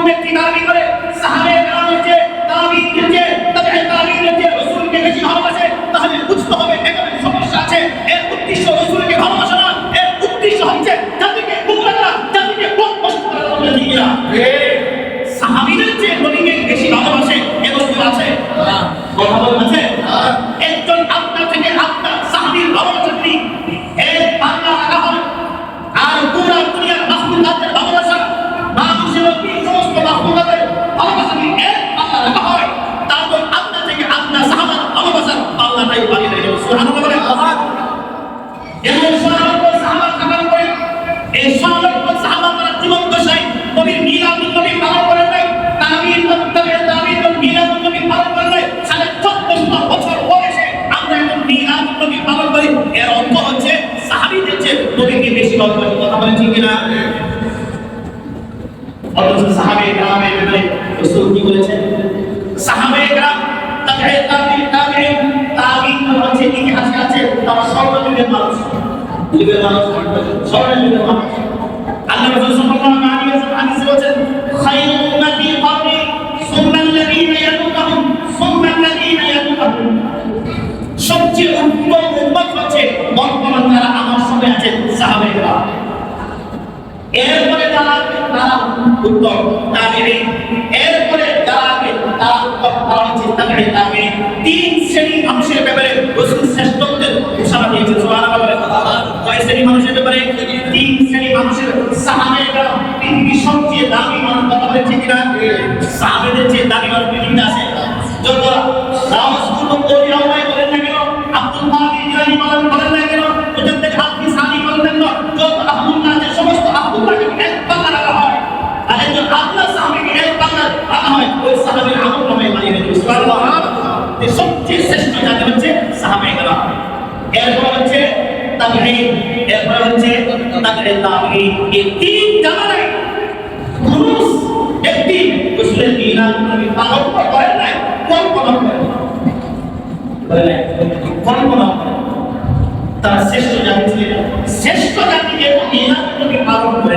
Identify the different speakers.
Speaker 1: ব্যক্তি দাবি করে সাহাবায়ে কেরামের যে তাবিঈনদের যে তাবিঈনদের যে রাসূলকে বেশি ভালোবাসে, তাহলে বুঝতে হবে এখানে সমস্যা আছে। এর উদ্দেশ্য রাসূলকে ভালোবাসা না, এর উদ্দেশ্য হচ্ছে জাতিকে গুমরা করা, জাতিকে পথভ্রষ্ট করা। বলে ঠিক না? সাহাবীদের যে নবীকে বেশি ভালোবাসে এ রাসূল আছে? কথা বলেন আছে? একজন আপনার থেকে আপনার সাহাবীর ভালোবাসা তিনি এর বাংলা রাখা হয়, আর পুরো দুনিয়ার মাখলুকাতের ভালোবাসা, মানুষের সমস্ত মাখলুকাতের ভালোবাসা কি এর বাংলা রাখা হয়, তারপর আপনার থেকে আপনার সাহাবার ভালোবাসা আল্লাহটাই বানিয়ে দেয়। সুবহানাল্লাহ বলেন। এমন সাহাবার সাহাবা থাকার পরে এই সাহাবা তারা জীবন দশায় নবীর মিলাদুন নবী পালন করেন নাই, তাবিঈন মিলাদুন নবী পালন করেন নাই। 1450 বছর বয়সে আমরা এখন মিলাদুন নবী পালন করি। এর অর্থ হচ্ছে সাহাবীদের চেয়ে নবীকে বেশি ভালোবাসি। কথা বলেন ঠিক কিনা? অথচ সাহাবায়ে কেরামের ব্যাপারে রাসূল কি বলেছেন? সাহাবায়ে কেরাম তাবিঈন হচ্ছে ইতিহাসে আছে তারা সর্বযুগের মানুষ, যুগের মানুষ, সর্বযুগের মানুষ। আল্লাহ রাসূল সাল্লাল্লাহু আলাইহি ওয়াসাল্লাম হাদিসে বলেছেন, খায়রুল উম্মতি ক্বারনি সুম্মা আল্লাযীনা ইয়ালুনহুম সুম্মা আল্লাযীনা ইয়ালুনহুম। সবচেয়ে উত্তম উম্মত হচ্ছে বর্তমান যারা আমার সাথে আছেন সাহাবায়ে কেরাম। এরপরে যারা উত্তম তাবিঈন, এরপরে যারা তারা উত্তম তারা হচ্ছে তাবিঈন। তিন শ্রেণীর মানুষের ব্যাপারে রাসূল শ্রেষ্ঠত্বের ঘোষণা দিয়েছেন। সুবহানাল্লাহ। কয় শ্রেণীর মানুষের ব্যাপারে? তিন শ্রেণীর মানুষের। সাহাবায়ে কেরাম পৃথিবীর সবচেয়ে দামি মানুষ। কথা বলেন ঠিক কিনা? সাহাবাদের চেয়ে দামি মানুষ পৃথিবীতে আছে। যত রাসূলুল্লাহ ওলিয়াউল্লাহ বলেন না কেন, আব্দুল কাদের জিলানী বলেন না কেন, মুজাদ্দিদ হাফিজ সানি বলেন না কেন, যত আব্দুল্লাহ যে সমস্ত আব্দুল্লাহকে এক পাল্লা রাখা হয়, আর একজন আল্লাহ সাহাবীকে এক পাল্লা রাখা হয়, ওই সাহাবীর আমল নামায় বানিয়ে দেয়। সুবহানাল্লাহ। এই সবচেয়ে শ্রেষ্ঠ জাতি হচ্ছে সাহাবায়ে কেরাম। এরপর হচ্ছে তাবিঈন, এরপর হচ্ছে তাবিঈন। এই তিন জামানায় মানুষ ব্যক্তি রাসূলের মিলাদুন নবী পালন করেন নাই, কল্পনা করেন নাই, কল্পনা করেন। তারা শ্রেষ্ঠ জাতি ছিলেন। শ্রেষ্ঠ জাতিকে মিলাদুন নবী পালন করে